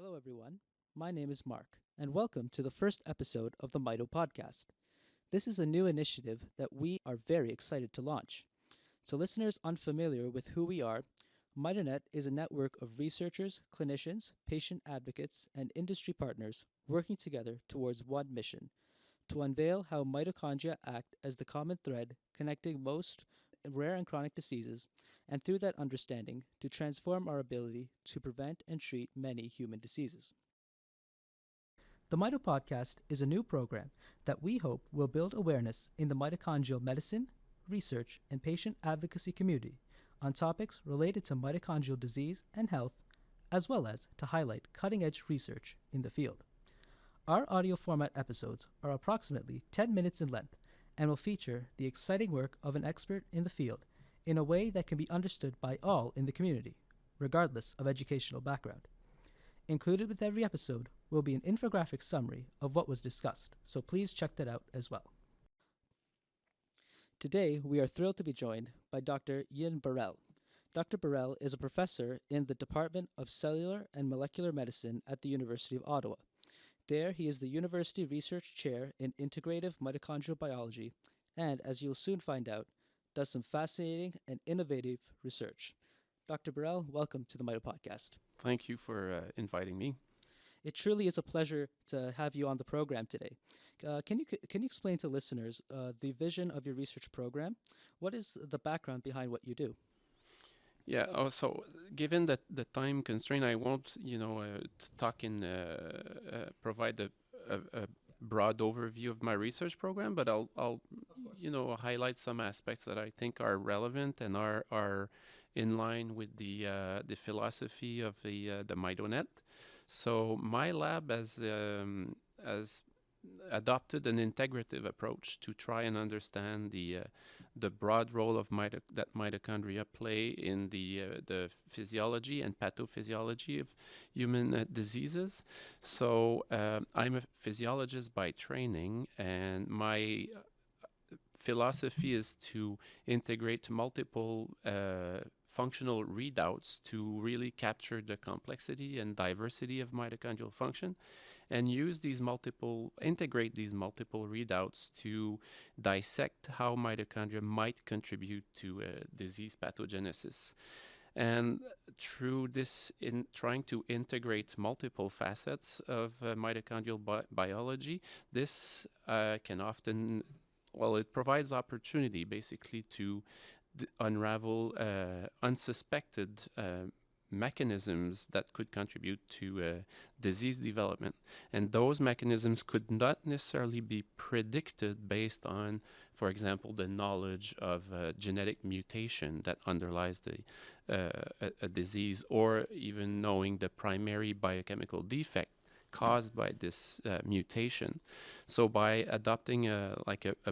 Hello, everyone. My name is Mark, and welcome to the first episode of the mitoPodCast. This is a new initiative that we are very excited to launch. To listeners unfamiliar with who we are, MitoNet is a network of researchers, clinicians, patient advocates, and industry partners working together towards one mission to unveil how mitochondria act as the common thread connecting most rare and chronic diseases, and through that understanding, to transform our ability to prevent and treat many human diseases. The MitoPodcast is a new program that we hope will build awareness in the mitochondrial medicine, research, and patient advocacy community on topics related to mitochondrial disease and health, as well as to highlight cutting edge research in the field. Our audio format episodes are approximately 10 minutes in length and will feature the exciting work of an expert in the field in a way that can be understood by all in the community, regardless of educational background. Included with every episode will be an infographic summary of what was discussed, so please check that out as well. Today, we are thrilled to be joined by Dr. Ian Burelle. Dr. Burelle is a professor in the Department of Cellular and Molecular Medicine at the University of Ottawa. There, he is the University Research Chair in Integrative Medical Biology, and as you'll soon find out, does some fascinating and innovative research. Dr. Burelle, welcome to the mitoPodcast. Thank you for inviting me. It truly is a pleasure to have you on the program today. Can you explain to listeners the vision of your research program? What is the background behind what you do? Yeah. So given that the time constraint, I won't, talk in provide a broad overview of my research program, but I'll highlight some aspects that I think are relevant and are in line with the philosophy of the MitoNet. So my lab has adopted an integrative approach to try and understand the broad role of that mitochondria play in the physiology and pathophysiology of human diseases. So I'm a physiologist by training, and my philosophy is to integrate multiple functional readouts to really capture the complexity and diversity of mitochondrial function, and integrate these multiple readouts to dissect how mitochondria might contribute to disease pathogenesis. And through this, in trying to integrate multiple facets of mitochondrial biology, this can often, it provides opportunity basically to unravel unsuspected mechanisms that could contribute to disease development. And those mechanisms could not necessarily be predicted based on, for example, the knowledge of genetic mutation that underlies a disease, or even knowing the primary biochemical defect caused by this mutation. So by adopting a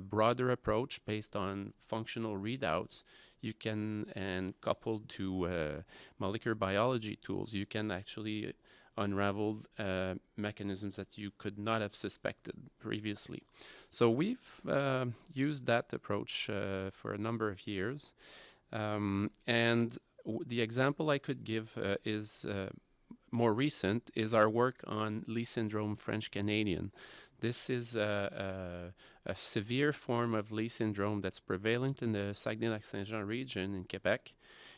broader approach based on functional readouts, you can, and coupled to molecular biology tools, you can actually unravel mechanisms that you could not have suspected previously. So we've used that approach for a number of years. The example I could give is more recent, is our work on Leigh syndrome, French Canadian. This is a severe form of Leigh syndrome that's prevalent in the Saguenay-Lac-Saint-Jean region in Quebec.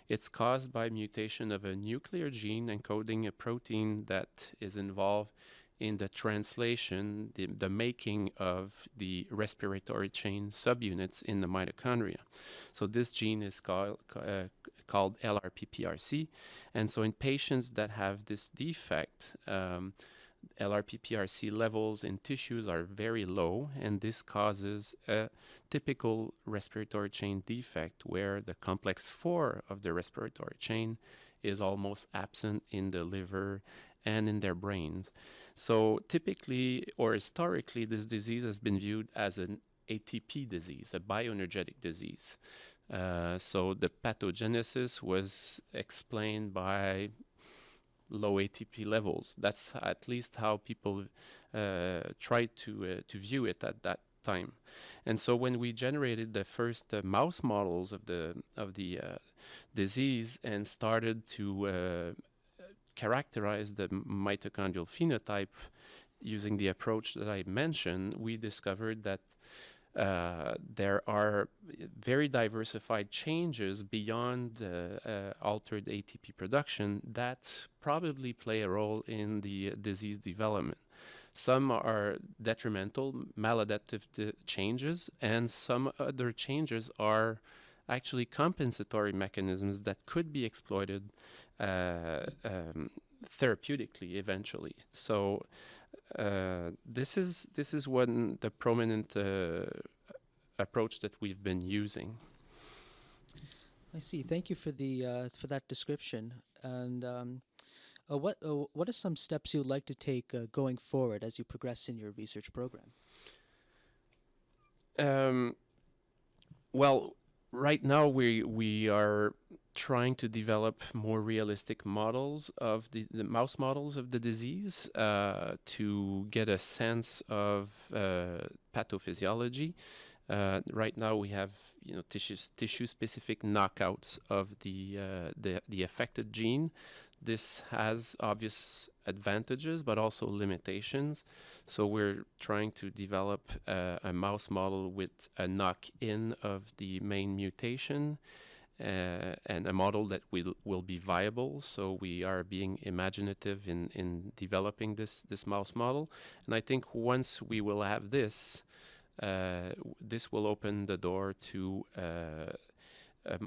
It's caused by mutation of a nuclear gene encoding a protein that is involved in the translation, the making of the respiratory chain subunits in the mitochondria. So this gene is called LRPPRC. And so in patients that have this defect, LRPPRC levels in tissues are very low, and this causes a typical respiratory chain defect where the complex 4 of the respiratory chain is almost absent in the liver and in their brains. So typically, or historically, this disease has been viewed as an ATP disease, a bioenergetic disease. So the pathogenesis was explained by low ATP levels. That's at least how people tried to view it at that time. And so when we generated the first mouse models of the disease and started to characterize the mitochondrial phenotype using the approach that I mentioned, we discovered that there are very diversified changes beyond altered ATP production that probably play a role in the disease development. Some are detrimental, maladaptive changes, and some other changes are actually compensatory mechanisms that could be exploited therapeutically eventually. So this is one the prominent approach that we've been using. I see. Thank you for that description. And what are some steps you would like to take going forward as you progress in your research program? Well, right now we are trying to develop more realistic models of the mouse models of the disease to get a sense of pathophysiology. Right now we have tissue specific knockouts of the affected gene. This has obvious advantages but also limitations. So we're trying to develop a mouse model with a knock-in of the main mutation and a model that will be viable. So we are being imaginative in developing this mouse model. And I think once we will have this, this will open the door to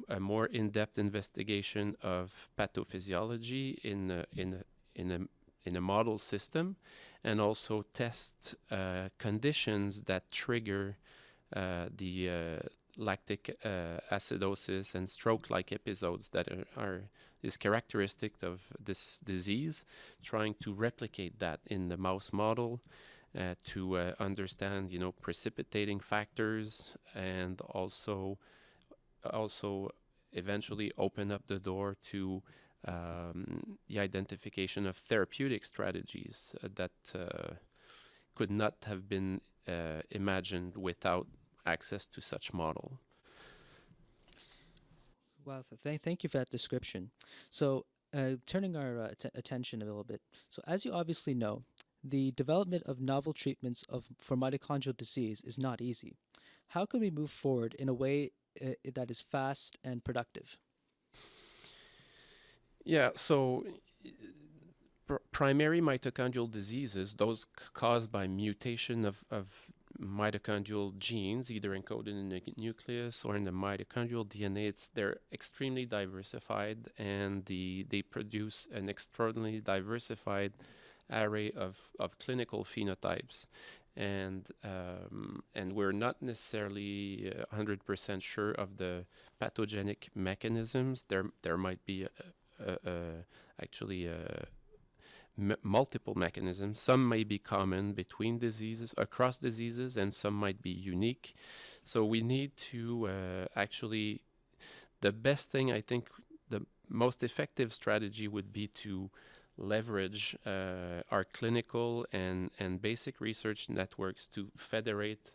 a more in-depth investigation of pathophysiology in a model system, and also test conditions that trigger the lactic acidosis and stroke-like episodes that is characteristic of this disease, trying to replicate that in the mouse model to understand, precipitating factors, and also eventually open up the door to the identification of therapeutic strategies that could not have been imagined without access to such model. Wow, thank you for that description. So, turning our attention a little bit. So, as you obviously know, the development of novel treatments for mitochondrial disease is not easy. How can we move forward in a way that is fast and productive? Yeah, so primary mitochondrial diseases, those caused by mutation of mitochondrial genes, either encoded in the nucleus or in the mitochondrial DNA, they're extremely diversified, and they produce an extraordinarily diversified array of clinical phenotypes. And we're not necessarily 100% sure of the pathogenic mechanisms. There might be actually multiple mechanisms. Some may be common between diseases, across diseases, and some might be unique. So we need to actually, the best thing, I think, the most effective strategy would be to leverage our clinical and basic research networks to federate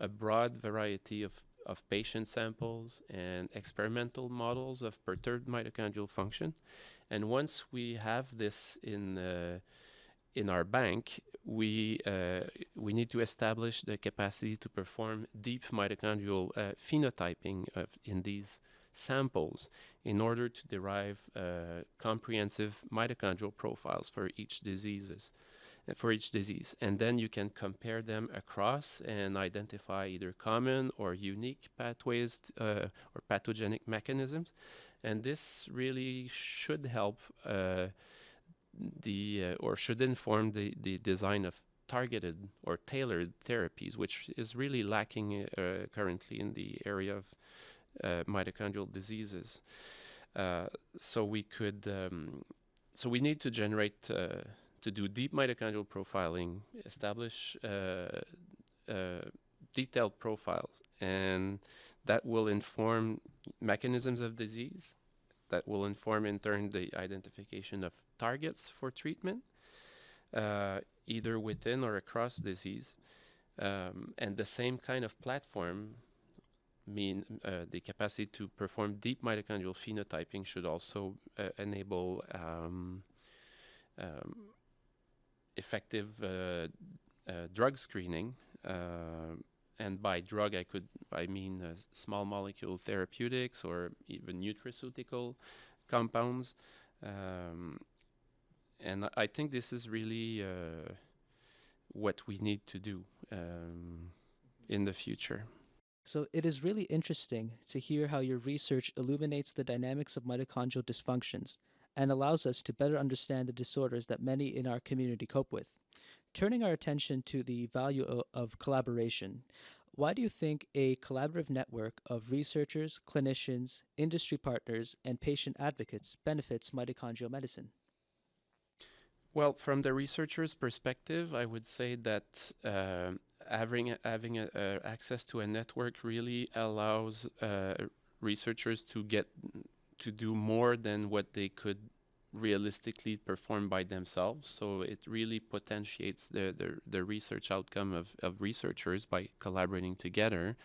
a broad variety of patient samples and experimental models of perturbed mitochondrial function. And once we have this in our bank, we need to establish the capacity to perform deep mitochondrial phenotyping in these samples in order to derive comprehensive mitochondrial profiles for each disease. And then you can compare them across and identify either common or unique pathways or pathogenic mechanisms. And this really should help or should inform the design of targeted or tailored therapies, which is really lacking currently in the area of mitochondrial diseases. So we need to generate, to do deep mitochondrial profiling, establish detailed profiles, and that will inform mechanisms of disease, that will inform in turn the identification of targets for treatment, either within or across disease. And the same kind of platform, the capacity to perform deep mitochondrial phenotyping, should also enable um, effective drug screening. And by drug, I mean small molecule therapeutics or even nutraceutical compounds. Um, and I think this is really what we need to do in the future. So it is really interesting to hear how your research illuminates the dynamics of mitochondrial dysfunctions and allows us to better understand the disorders that many in our community cope with. Turning our attention to the value of collaboration, why do you think a collaborative network of researchers, clinicians, industry partners, and patient advocates benefits mitochondrial medicine? Well, from the researcher's perspective, I would say that having access to a network really allows researchers to get to do more than what they could realistically perform by themselves. So it really potentiates the research outcome of researchers by collaborating together.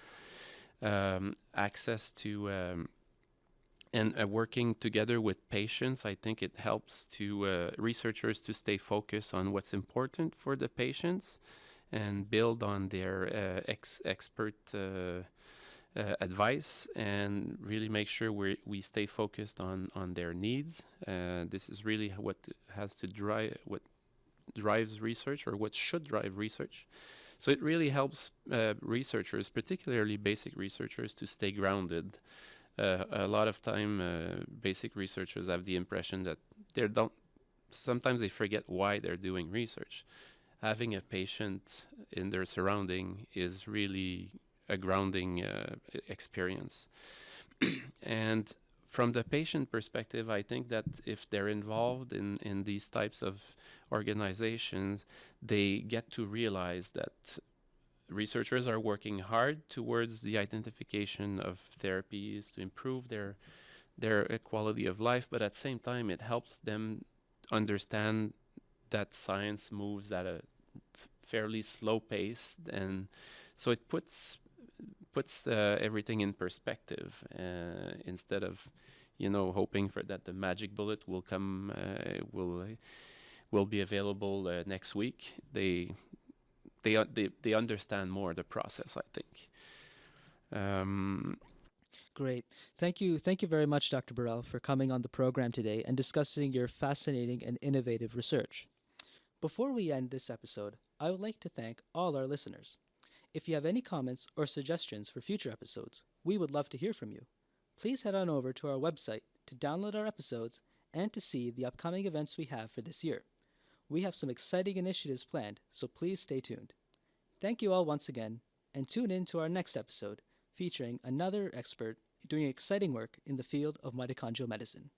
Access to and working together with patients, I think it helps to researchers to stay focused on what's important for the patients and build on their expert advice and really make sure we stay focused on their needs. This is really what has to what drives research, or what should drive research. So it really helps researchers, particularly basic researchers, to stay grounded. A lot of time, basic researchers have the impression that sometimes they forget why they're doing research. Having a patient in their surrounding is really a grounding experience. And from the patient perspective, I think that if they're involved in these types of organizations, they get to realize that researchers are working hard towards the identification of therapies to improve their quality of life, but at the same time, it helps them understand that science moves at a fairly slow pace, and so it puts everything in perspective instead of hoping for that the magic bullet will come will be available next week. They understand more the process, I think. Great. Thank you very much, Dr. Burelle, for coming on the program today and discussing your fascinating and innovative research. Before we end this episode, I would like to thank all our listeners. If you have any comments or suggestions for future episodes, we would love to hear from you. Please head on over to our website to download our episodes and to see the upcoming events we have for this year. We have some exciting initiatives planned, so please stay tuned. Thank you all once again, and tune in to our next episode featuring another expert doing exciting work in the field of mitochondrial medicine.